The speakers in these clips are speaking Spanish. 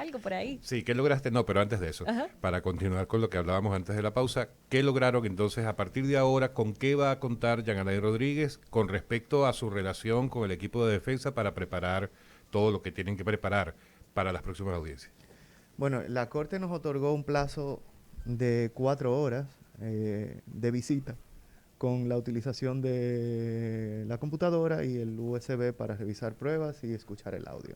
algo por ahí. Sí, ¿qué lograste? No, pero antes de eso, Ajá. para continuar con lo que hablábamos antes de la pausa, ¿qué lograron entonces a partir de ahora? ¿Con qué va a contar Jean Alain Rodríguez con respecto a su relación con el equipo de defensa para preparar todo lo que tienen que preparar para las próximas audiencias? Bueno, la Corte nos otorgó un plazo de 4 horas de visita con la utilización de la computadora y el USB para revisar pruebas y escuchar el audio.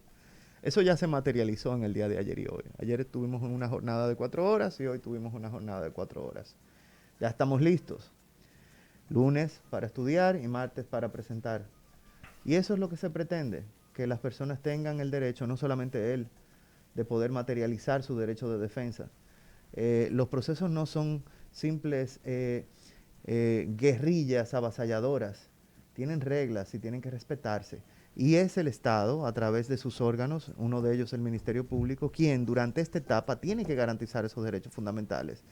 Eso ya se materializó en el día de ayer y hoy. Ayer tuvimos una jornada de 4 horas y hoy tuvimos una jornada de 4 horas. Ya estamos listos. Lunes para estudiar y martes para presentar. Y eso es lo que se pretende, que las personas tengan el derecho, no solamente él, de poder materializar su derecho de defensa. Los procesos no son simples guerrillas avasalladoras, tienen reglas y tienen que respetarse. Y es el Estado, a través de sus órganos, uno de ellos el Ministerio Público, quien durante esta etapa tiene que garantizar esos derechos fundamentales.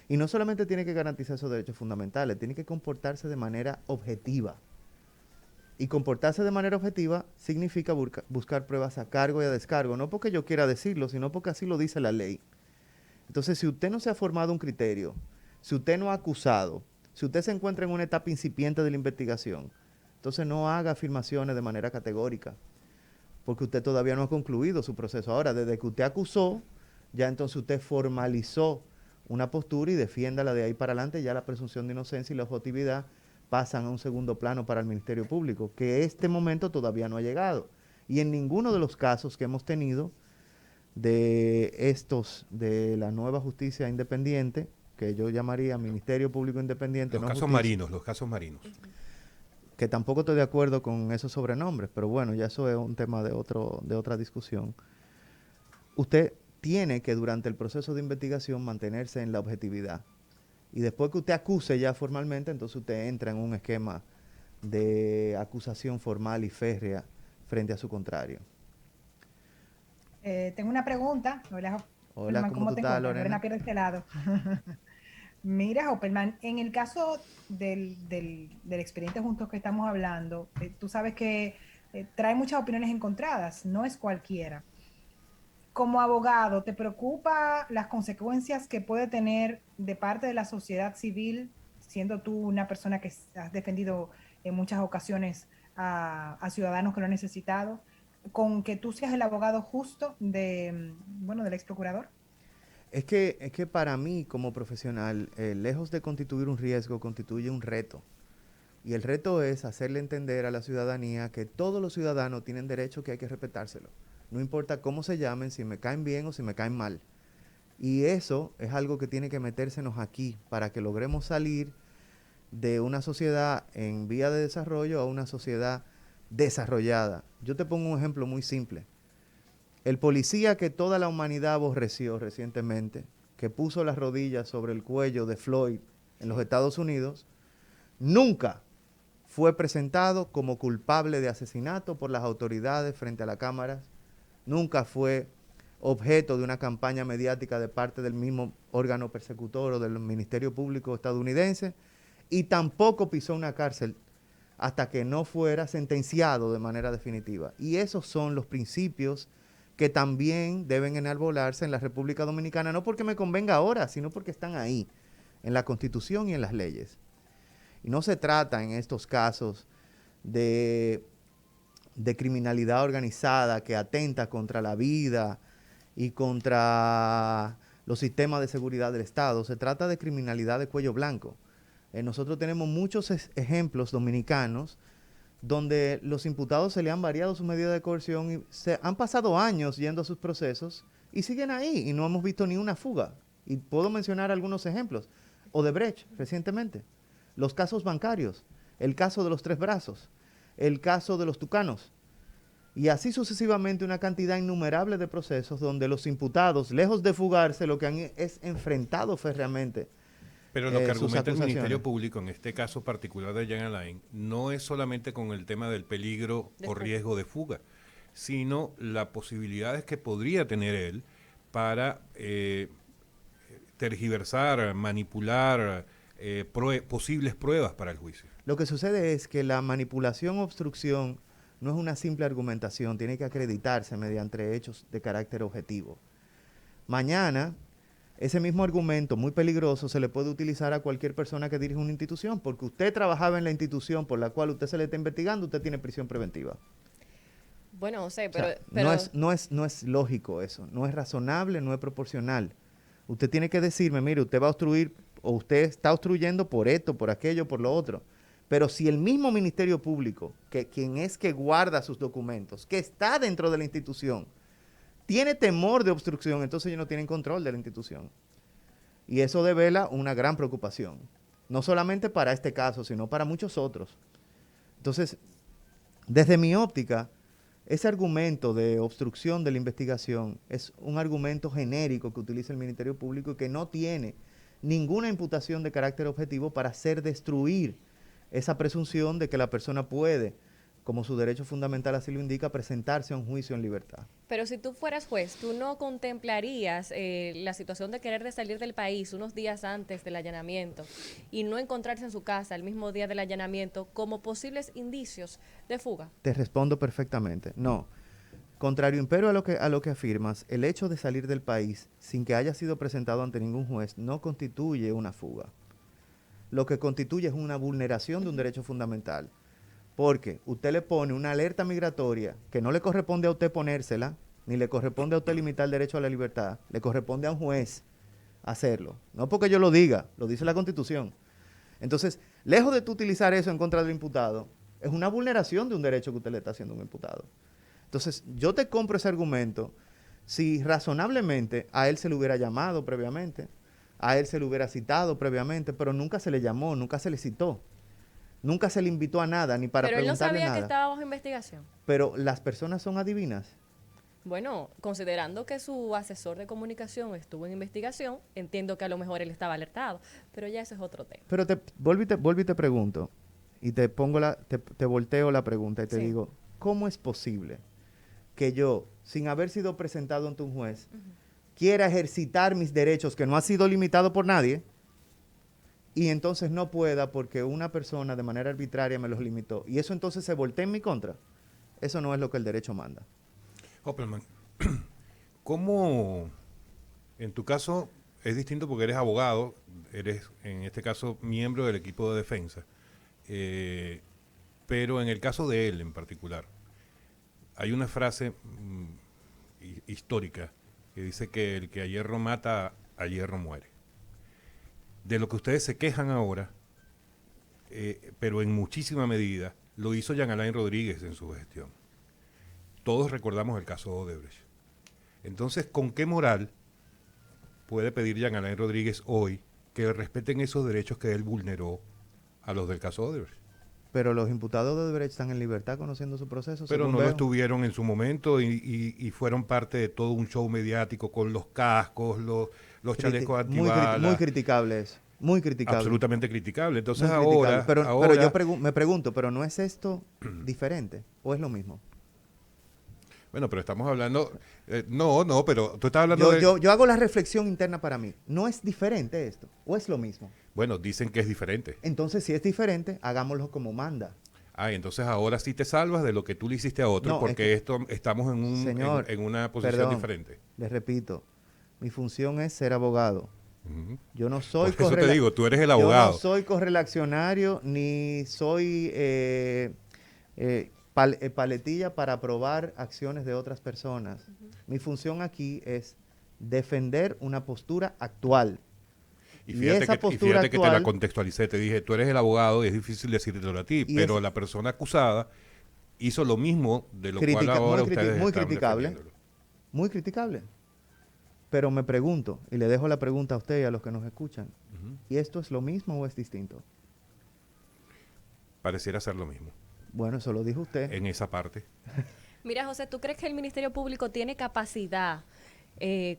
Y no solamente tiene que garantizar esos derechos fundamentales, tiene que comportarse de manera objetiva. Y comportarse de manera objetiva significa buscar pruebas a cargo y a descargo, no porque yo quiera decirlo, sino porque así lo dice la ley. Entonces, si usted no se ha formado un criterio, si usted no ha acusado, si usted se encuentra en una etapa incipiente de la investigación, entonces no haga afirmaciones de manera categórica, porque usted todavía no ha concluido su proceso. Ahora, desde que usted acusó, ya entonces usted formalizó una postura y defiéndala de ahí para adelante, ya la presunción de inocencia y la objetividad pasan a un segundo plano para el Ministerio Público, que este momento todavía no ha llegado. Y en ninguno de los casos que hemos tenido de estos, de la nueva justicia independiente, que yo llamaría Ministerio Público Independiente, Los no casos justicia, marinos, los casos marinos. que tampoco estoy de acuerdo con esos sobrenombres, pero bueno, ya eso es un tema de otra discusión. Usted tiene que durante el proceso de investigación mantenerse en la objetividad. Y después que usted acuse ya formalmente, entonces usted entra en un esquema de acusación formal y férrea frente a su contrario. Tengo una pregunta. Hola, Hola, Hopperman, ¿cómo ¿cómo tú te estás, encuentras? Lorena? Lorena Pierre de este lado. Mira, Hopperman, en el caso del expediente juntos que estamos hablando, tú sabes que trae muchas opiniones encontradas, no es cualquiera. Como abogado, ¿te preocupa las consecuencias que puede tener de parte de la sociedad civil, siendo tú una persona que has defendido en muchas ocasiones a ciudadanos que lo han necesitado, con que tú seas el abogado justo bueno, del ex procurador? Es que para mí como profesional, lejos de constituir un riesgo, constituye un reto. Y el reto es hacerle entender a la ciudadanía que todos los ciudadanos tienen derecho, que hay que respetárselo. No importa cómo se llamen, si me caen bien o si me caen mal. Y eso es algo que tiene que metérsenos aquí para que logremos salir de una sociedad en vía de desarrollo a una sociedad desarrollada. Yo te pongo un ejemplo muy simple. El policía que toda la humanidad aborreció recientemente, que puso las rodillas sobre el cuello de Floyd en los Estados Unidos, nunca fue presentado como culpable de asesinato por las autoridades frente a las cámaras, nunca fue objeto de una campaña mediática de parte del mismo órgano persecutor o del Ministerio Público estadounidense, y tampoco pisó una cárcel hasta que no fuera sentenciado de manera definitiva. Y esos son los principios que también deben enarbolarse en la República Dominicana, no porque me convenga ahora, sino porque están ahí, en la Constitución y en las leyes. Y no se trata en estos casos de criminalidad organizada que atenta contra la vida y contra los sistemas de seguridad del Estado. Se trata de criminalidad de cuello blanco. Nosotros tenemos muchos ejemplos dominicanos donde los imputados se le han variado su medida de coerción y se han pasado años yendo a sus procesos y siguen ahí y no hemos visto ni una fuga. Y puedo mencionar algunos ejemplos. Odebrecht, recientemente. Los casos bancarios. El caso de los Tres Brazos. El caso de los Tucanos. Y así sucesivamente una cantidad innumerable de procesos donde los imputados, lejos de fugarse, lo que han es enfrentado férreamente Pero lo que sus argumenta el Ministerio acusaciones. Público en este caso particular de Jean Alain no es solamente con el tema del peligro De o fuga. riesgo de fuga, sino las posibilidades que podría tener él para tergiversar, manipular posibles pruebas para el juicio. Lo que sucede es que la manipulación o obstrucción no es una simple argumentación, tiene que acreditarse mediante hechos de carácter objetivo. Mañana, ese mismo argumento muy peligroso se le puede utilizar a cualquier persona que dirige una institución, porque usted trabajaba en la institución por la cual usted se le está investigando, usted tiene prisión preventiva. Bueno, José, O sea, pero no es lógico eso, no es razonable, no es proporcional. Usted tiene que decirme, mire, usted va a obstruir o usted está obstruyendo por esto, por aquello, por lo otro. Pero si el mismo Ministerio Público, que quien es que guarda sus documentos, que está dentro de la institución, tiene temor de obstrucción, entonces ellos no tienen control de la institución. Y eso devela una gran preocupación, no solamente para este caso, sino para muchos otros. Entonces, desde mi óptica, ese argumento de obstrucción de la investigación es un argumento genérico que utiliza el Ministerio Público y que no tiene ninguna imputación de carácter objetivo para hacer destruir esa presunción de que la persona puede, como su derecho fundamental así lo indica, presentarse a un juicio en libertad. Pero si tú fueras juez, ¿tú no contemplarías la situación de querer de salir del país unos días antes del allanamiento y no encontrarse en su casa el mismo día del allanamiento como posibles indicios de fuga? Te respondo perfectamente. No. Contrario impero a lo que afirmas, el hecho de salir del país sin que haya sido presentado ante ningún juez no constituye una fuga. Lo que constituye es una vulneración de un derecho fundamental. Porque usted le pone una alerta migratoria que no le corresponde a usted ponérsela, ni le corresponde a usted limitar el derecho a la libertad, le corresponde a un juez hacerlo. No porque yo lo diga, lo dice la Constitución. Entonces, lejos de tú utilizar eso en contra del imputado, es una vulneración de un derecho que usted le está haciendo a un imputado. Entonces, yo te compro ese argumento si razonablemente a él se le hubiera llamado previamente, a él se le hubiera citado previamente, pero nunca se le llamó, nunca se le citó. Nunca se le invitó a nada, ni para Pero él no preguntarle sabía nada. que estaba bajo investigación. Pero las personas son adivinas. Bueno, considerando que su asesor de comunicación estuvo en investigación, entiendo que a lo mejor él estaba alertado, pero ya ese es otro tema. Pero vuelvo y te pregunto, y te pongo te volteo la pregunta y te Sí. digo, ¿cómo es posible que yo, sin haber sido presentado ante un juez, quiera ejercitar mis derechos que no ha sido limitado por nadie, y entonces no pueda porque una persona de manera arbitraria me los limitó? Y eso entonces se voltea en mi contra. Eso no es lo que el derecho manda. Hoppelman, ¿cómo en tu caso es distinto porque eres abogado, eres en este caso miembro del equipo de defensa, pero en el caso de él en particular, hay una frase histórica que dice que el que a hierro mata, a hierro muere. De lo que ustedes se quejan ahora, pero en muchísima medida, lo hizo Jean Alain Rodríguez en su gestión. Todos recordamos el caso Odebrecht. Entonces, ¿con qué moral puede pedir Jean Alain Rodríguez hoy que respeten esos derechos que él vulneró a los del caso Odebrecht? Pero los imputados de Odebrecht están en libertad conociendo su proceso. Pero según no lo veo. estuvieron en su momento y fueron parte de todo un show mediático con los cascos, los chalecos antibalas. Muy criticable eso. Muy criticable. Absolutamente criticable. Entonces Muy ahora... criticable. Pero yo me pregunto, ¿pero no es esto diferente o es lo mismo? Bueno, pero estamos hablando... no, pero tú estás hablando de... Yo hago la reflexión interna para mí. ¿No es diferente esto o es lo mismo? Bueno, dicen que es diferente. Entonces, si es diferente, hagámoslo como manda. Ah, entonces ahora sí te salvas de lo que tú le hiciste a otro, No, porque es que, estamos en, señor, en una posición perdón, diferente. Les repito, mi función es ser abogado. Ujú. Yo no soy Por eso te digo, tú eres el abogado. Yo no soy correlacionario ni soy paletilla para aprobar acciones de otras personas. Mi función aquí es defender una postura actual. Y fíjate, esa que postura te la actual- contextualicé, te dije, tú eres el abogado y es difícil decírtelo a ti, Y pero es- la persona acusada hizo lo mismo de lo cual ahora ustedes muy están criticable. defendiéndolo. Muy criticable. Pero me pregunto, y le dejo la pregunta a usted y a los que nos escuchan, Ujú. ¿y esto es lo mismo o es distinto? Pareciera ser lo mismo Bueno, eso lo dijo usted. en esa parte. Mira, José, ¿tú crees que el Ministerio Público tiene capacidad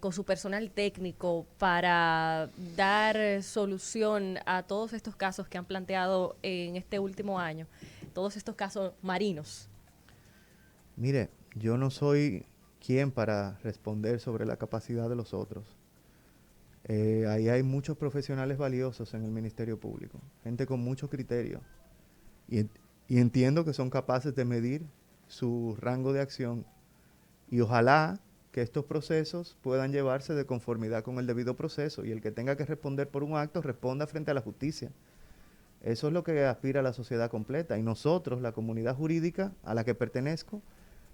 con su personal técnico para dar solución a todos estos casos que han planteado en este último año, todos estos casos marinos? Mire, yo no soy quien para responder sobre la capacidad de los otros. Ahí hay muchos profesionales valiosos en el Ministerio Público, gente con mucho criterio. Y entiendo que son capaces de medir su rango de acción. Y ojalá que estos procesos puedan llevarse de conformidad con el debido proceso y el que tenga que responder por un acto responda frente a la justicia. Eso es lo que aspira la sociedad completa y nosotros, la comunidad jurídica a la que pertenezco,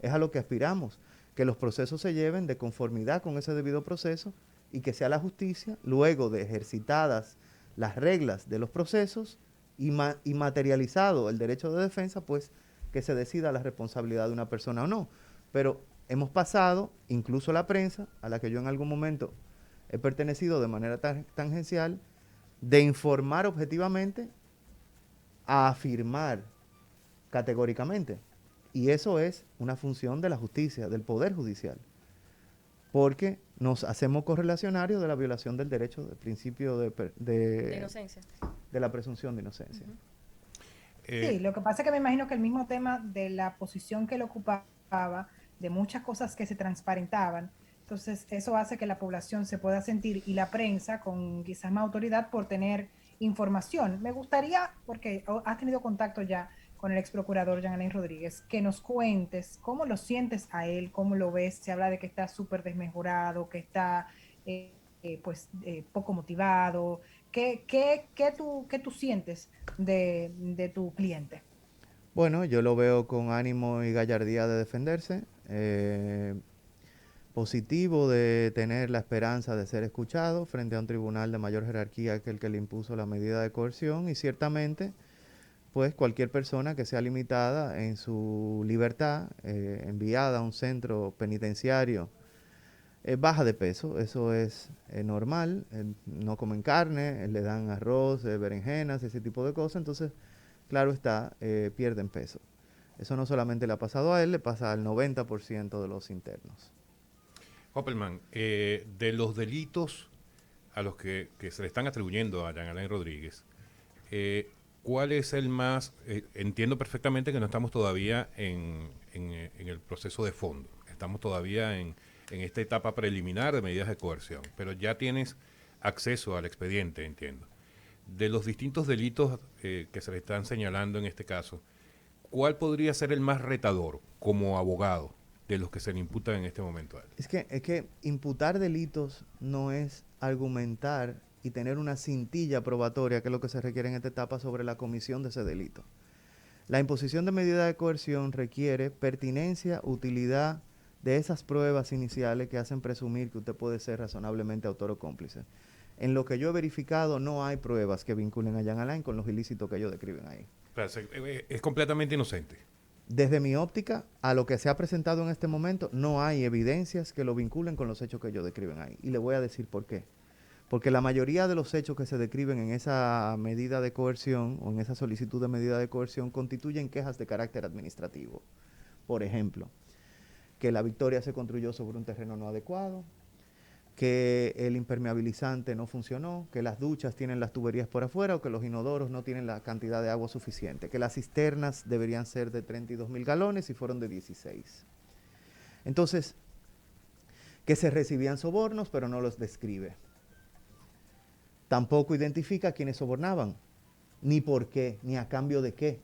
es a lo que aspiramos, que los procesos se lleven de conformidad con ese debido proceso y que sea la justicia, luego de ejercitadas las reglas de los procesos y materializado el derecho de defensa, pues que se decida la responsabilidad de una persona o no. Pero hemos pasado, incluso la prensa, a la que yo en algún momento he pertenecido de manera tangencial, de informar objetivamente a afirmar categóricamente. Y eso es una función de la justicia, del Poder Judicial, porque nos hacemos correlacionarios de la violación del derecho, del principio De inocencia. de la presunción de inocencia. Sí, lo que pasa es que me imagino que el mismo tema de la posición que él ocupaba, de muchas cosas que se transparentaban, entonces eso hace que la población se pueda sentir, y la prensa con quizás más autoridad por tener información. Me gustaría, porque has tenido contacto ya con el ex procurador Jean Alain Rodríguez, que nos cuentes cómo lo sientes a él, cómo lo ves. Se habla de que está súper desmejorado, que está poco motivado. ¿Qué tú sientes de tu cliente? Bueno, yo lo veo con ánimo y gallardía de defenderse, positivo de tener la esperanza de ser escuchado frente a un tribunal de mayor jerarquía que el que le impuso la medida de coerción, y ciertamente pues cualquier persona que sea limitada en su libertad, enviada a un centro penitenciario, baja de peso. Eso es normal. No comen carne, le dan arroz, berenjenas, ese tipo de cosas. Entonces, claro está, pierden peso. Eso no solamente le ha pasado a él, le pasa al 90% de los internos. Hoppelman, de los delitos a los que se le están atribuyendo a Jean Alain Rodríguez, ¿cuál es el más? Entiendo perfectamente que no estamos todavía en el proceso de fondo. Estamos todavía en esta etapa preliminar de medidas de coerción, pero ya tienes acceso al expediente, entiendo. De los distintos delitos que se le están señalando en este caso, ¿cuál podría ser el más retador como abogado de los que se le imputan en este momento a él? Es que imputar delitos no es argumentar y tener una cintilla probatoria, que es lo que se requiere en esta etapa, sobre la comisión de ese delito. La imposición de medida de coerción requiere pertinencia, utilidad de esas pruebas iniciales que hacen presumir que usted puede ser razonablemente autor o cómplice. En lo que yo he verificado, no hay pruebas que vinculen a Jean Alain con los ilícitos que ellos describen ahí. Es completamente inocente. Desde mi óptica, a lo que se ha presentado en este momento, no hay evidencias que lo vinculen con los hechos que ellos describen ahí. Y le voy a decir por qué. Porque la mayoría de los hechos que se describen en esa medida de coerción o en esa solicitud de medida de coerción constituyen quejas de carácter administrativo. Por ejemplo, que la Victoria se construyó sobre un terreno no adecuado, que el impermeabilizante no funcionó, que las duchas tienen las tuberías por afuera o que los inodoros no tienen la cantidad de agua suficiente, que las cisternas deberían ser de 32,000 galones y fueron de 16. Entonces, que se recibían sobornos pero no los describe. Tampoco identifica a quienes sobornaban, ni por qué, ni a cambio de qué.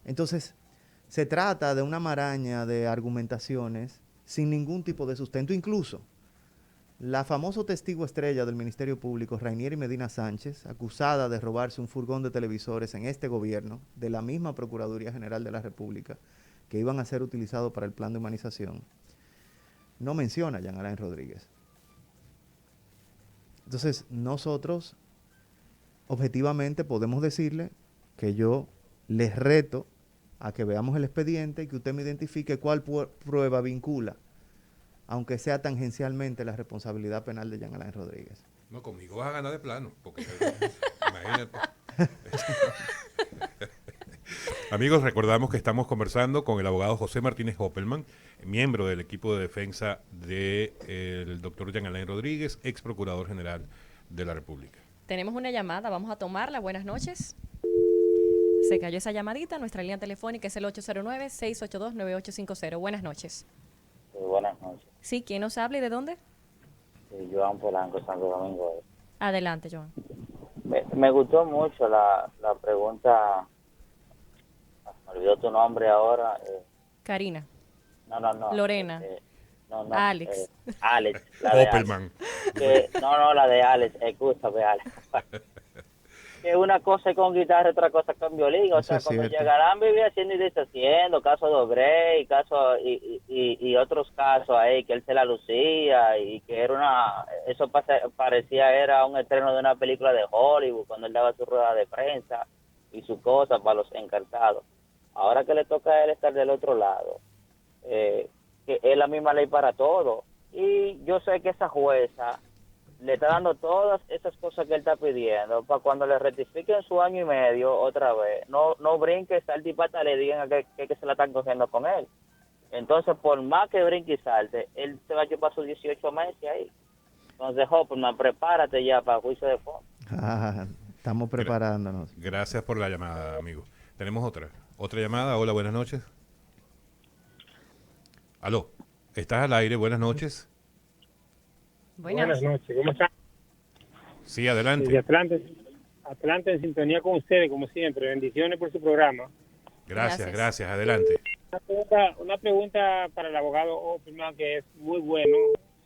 Entonces, se trata de una maraña de argumentaciones sin ningún tipo de sustento. Incluso, la famoso testigo estrella del Ministerio Público, Rainieri Medina Sánchez, acusada de robarse un furgón de televisores en este gobierno, de la misma Procuraduría General de la República, que iban a ser utilizados para el plan de humanización, no menciona a Jean Alain Rodríguez. Entonces, nosotros objetivamente podemos decirle que yo les reto a que veamos el expediente y que usted me identifique cuál prueba vincula, aunque sea tangencialmente, la responsabilidad penal de Jean Alain Rodríguez. No, conmigo vas a ganar de plano, porque imagínate. Amigos, recordamos que estamos conversando con el abogado José Martínez Hoppelman, miembro del equipo de defensa del doctor Jean Alain Rodríguez, ex procurador general de la República. Tenemos una llamada, vamos a tomarla. Buenas noches. Se cayó esa llamadita. Nuestra línea telefónica es el 809-682-9850. Buenas noches. Buenas noches. Sí, ¿quién nos habla y de dónde? Joan Polanco, Santo Domingo. Adelante, Joan. Me gustó mucho la pregunta. Me olvidó tu nombre ahora. Karina. No. Lorena. No, no. Alex. Alex, la de Alex. Opelman. No, la de Alex. Escúchame, Alex. Que una cosa es con guitarra, otra cosa es con violín. O Eso sea, es cuando cierto. Yagarán vivía haciendo y deshaciendo, caso de Obrey, y otros casos ahí, que él se la lucía y que era eso parecía era un estreno de una película de Hollywood cuando él daba su rueda de prensa y su cosa para los encartados. Ahora que le toca a él estar del otro lado, que es la misma ley para todo. Y yo sé que esa jueza le está dando todas esas cosas que él está pidiendo para cuando le rectifiquen su año y medio otra vez, no brinque, salte y pata, le digan que se la están cogiendo con él. Entonces, por más que brinque y salte, él se va a llevar sus 18 meses ahí. Entonces, Hopperman, prepárate ya para juicio de fondo. Estamos preparándonos. Gracias por la llamada, amigo. Tenemos otra llamada. Hola, buenas noches. Aló, estás al aire, buenas noches. Buenas. Noches, ¿cómo están? Sí, adelante. Desde Atlanta en sintonía con ustedes, como siempre. Bendiciones por su programa. Gracias, adelante. Una pregunta para el abogado Opelman, que es muy bueno,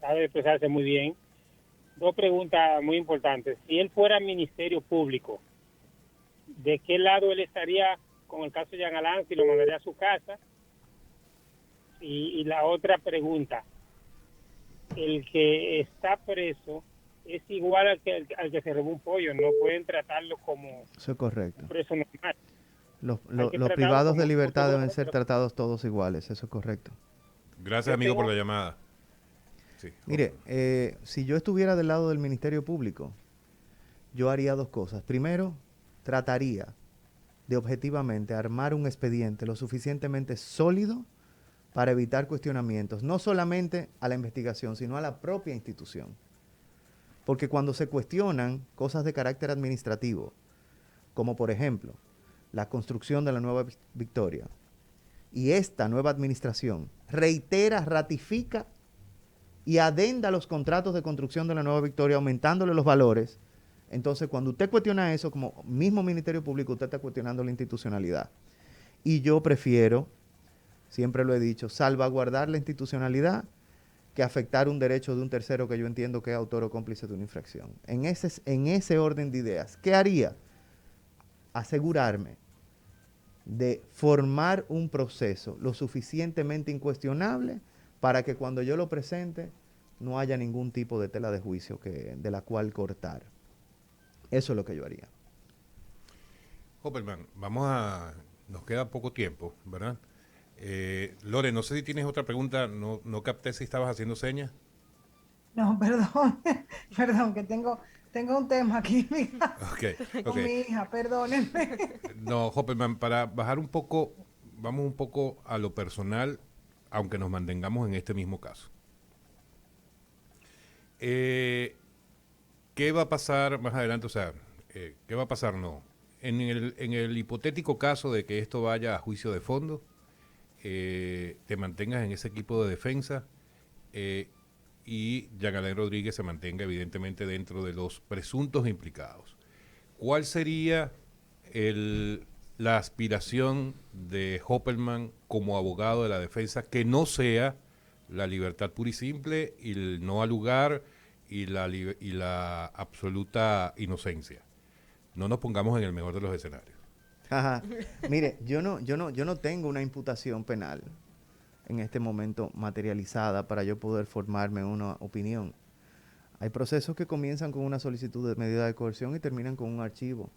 sabe expresarse muy bien. Dos preguntas muy importantes. Si él fuera Ministerio Público, ¿de qué lado él estaría con el caso de Jean Alain, si lo mandaría a su casa? Y la otra pregunta, el que está preso es igual al que se robó un pollo, no pueden tratarlo como Eso es correcto. preso normal. Los Hay que tratarlo privados de como libertad otro- deben ser tratados todos iguales, eso es correcto. Gracias, Yo amigo, tengo- por la llamada. Sí. Mire, si yo estuviera del lado del Ministerio Público, yo haría dos cosas. Primero, trataría de objetivamente armar un expediente lo suficientemente sólido para evitar cuestionamientos, no solamente a la investigación, sino a la propia institución. Porque cuando se cuestionan cosas de carácter administrativo, como por ejemplo la construcción de la nueva Victoria, y esta nueva administración reitera, ratifica y adenda los contratos de construcción de la nueva Victoria, aumentándole los valores, entonces cuando usted cuestiona eso, como mismo Ministerio Público, usted está cuestionando la institucionalidad. Y yo prefiero, siempre lo he dicho, salvaguardar la institucionalidad que afectar un derecho de un tercero que yo entiendo que es autor o cómplice de una infracción. En ese orden de ideas, ¿qué haría? Asegurarme de formar un proceso lo suficientemente incuestionable para que cuando yo lo presente no haya ningún tipo de tela de juicio de la cual cortar. Eso es lo que yo haría. Opelman, nos queda poco tiempo, ¿verdad? Lore, no sé si tienes otra pregunta, no capté si estabas haciendo señas. No, perdón, perdón, que tengo un tema aquí, mija, Ok. con mi hija, perdónenme. No, Hopperman, para bajar un poco, vamos un poco a lo personal, aunque nos mantengamos en este mismo caso. ¿Qué va a pasar más adelante? O sea, ¿qué va a pasar? No. En el hipotético caso de que esto vaya a juicio de fondo, te mantengas en ese equipo de defensa y Jean Alain Rodríguez se mantenga evidentemente dentro de los presuntos implicados. ¿Cuál sería la aspiración de Opelman como abogado de la defensa que no sea la libertad pura y simple y el no al lugar y la absoluta inocencia? No nos pongamos en el mejor de los escenarios. Ajá. Mire, yo no tengo una imputación penal en este momento materializada para yo poder formarme una opinión. Hay procesos que comienzan con una solicitud de medida de coerción y terminan con un archivo.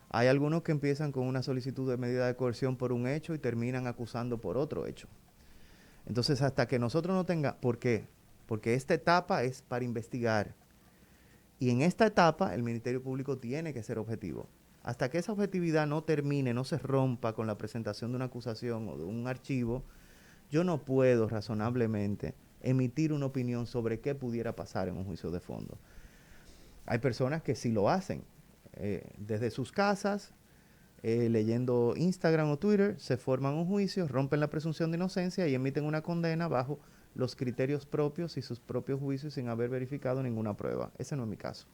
Hay algunos que empiezan con una solicitud de medida de coerción por un hecho y terminan acusando por otro hecho. Entonces, hasta que nosotros no tengamos... ¿Por qué? Porque esta etapa es para investigar. Y en esta etapa el Ministerio Público tiene que ser objetivo. Hasta que esa objetividad no termine, no se rompa con la presentación de una acusación o de un archivo, yo no puedo razonablemente emitir una opinión sobre qué pudiera pasar en un juicio de fondo. Hay personas que sí lo hacen. Desde sus casas, leyendo Instagram o Twitter, se forman un juicio, rompen la presunción de inocencia y emiten una condena bajo los criterios propios y sus propios juicios sin haber verificado ninguna prueba. Ese no es mi caso.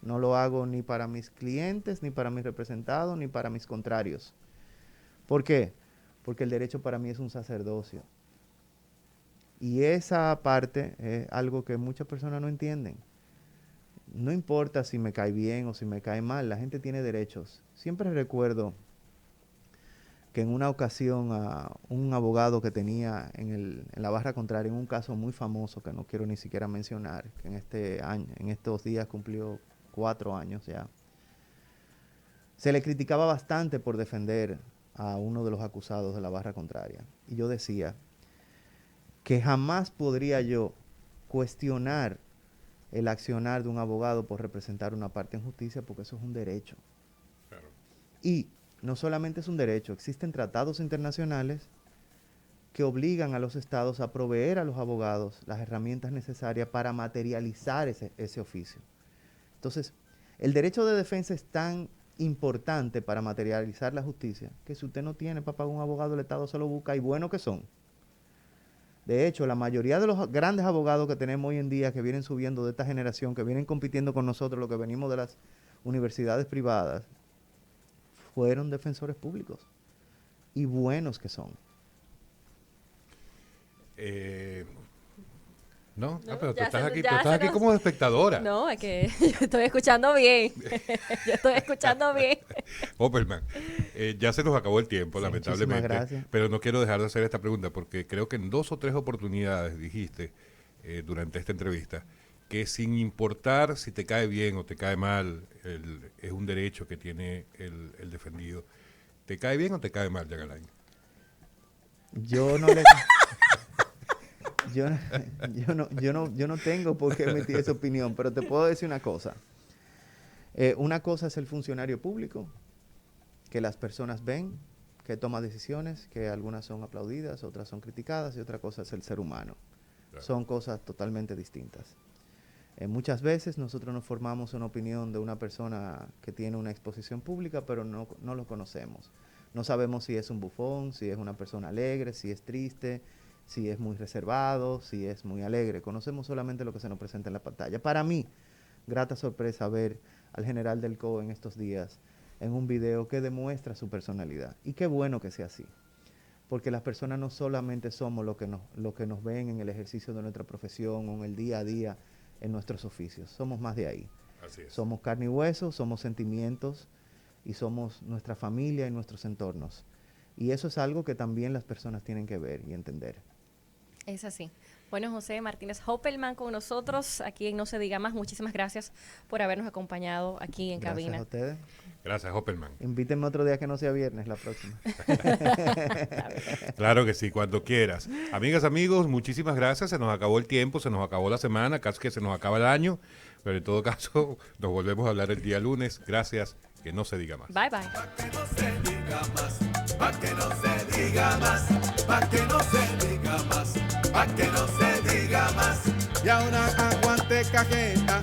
No lo hago ni para mis clientes, ni para mis representados, ni para mis contrarios. ¿Por qué? Porque el derecho para mí es un sacerdocio. Y esa parte es algo que muchas personas no entienden. No importa si me cae bien o si me cae mal, la gente tiene derechos. Siempre recuerdo que en una ocasión a un abogado que tenía en la barra contraria, en un caso muy famoso que no quiero ni siquiera mencionar, que en estos días cumplió 4 años ya, se le criticaba bastante por defender a uno de los acusados de la barra contraria. Y yo decía que jamás podría yo cuestionar el accionar de un abogado por representar una parte en justicia, porque eso es un derecho. Claro. Y no solamente es un derecho, existen tratados internacionales que obligan a los estados a proveer a los abogados las herramientas necesarias para materializar ese oficio. Entonces, el derecho de defensa es tan importante para materializar la justicia que si usted no tiene para pagar un abogado, el Estado se lo busca, y bueno que son. De hecho, la mayoría de los grandes abogados que tenemos hoy en día, que vienen subiendo de esta generación, que vienen compitiendo con nosotros, los que venimos de las universidades privadas, fueron defensores públicos. Y buenos que son. No, pero tú estás aquí como espectadora. No, es que yo estoy escuchando bien. Yo estoy escuchando bien. Opperman, ya se nos acabó el tiempo, Sí, lamentablemente. gracias. Pero no quiero dejar de hacer esta pregunta porque creo que en 2 o 3 oportunidades dijiste durante esta entrevista que sin importar si te cae bien o te cae mal, es un derecho que tiene el defendido. ¿Te cae bien o te cae mal, Jean Alain? Yo no tengo por qué emitir esa opinión, pero te puedo decir una cosa. Una cosa es el funcionario público, que las personas ven, que toma decisiones, que algunas son aplaudidas, otras son criticadas, y otra cosa es el ser humano. Claro. Son cosas totalmente distintas. Muchas veces nosotros nos formamos una opinión de una persona que tiene una exposición pública, pero no lo conocemos. No sabemos si es un bufón, si es una persona alegre, si es triste, si es muy reservado, si es muy alegre. Conocemos solamente lo que se nos presenta en la pantalla. Para mí, grata sorpresa ver al general del COE en estos días en un video que demuestra su personalidad. Y qué bueno que sea así. Porque las personas no solamente somos lo que nos ven en el ejercicio de nuestra profesión o en el día a día en nuestros oficios. Somos más de ahí. Así es. Somos carne y hueso, somos sentimientos y somos nuestra familia y nuestros entornos. Y eso es algo que también las personas tienen que ver y entender. Es así. Bueno, José Martínez Hoppelman con nosotros aquí en No Se Diga Más. Muchísimas gracias por habernos acompañado aquí en cabina. Gracias a ustedes. Gracias, Hoppelman. Invítenme otro día que no sea viernes, la próxima. Claro que sí, cuando quieras. Amigas, amigos, muchísimas gracias. Se nos acabó el tiempo, se nos acabó la semana, casi que se nos acaba el año. Pero en todo caso, nos volvemos a hablar el día lunes. Gracias, que no se diga más. Bye, bye. Pa' que no se diga más, pa' que no se diga más, pa' que no se diga más, pa' que no se diga más. Y ahora aguante cajeta.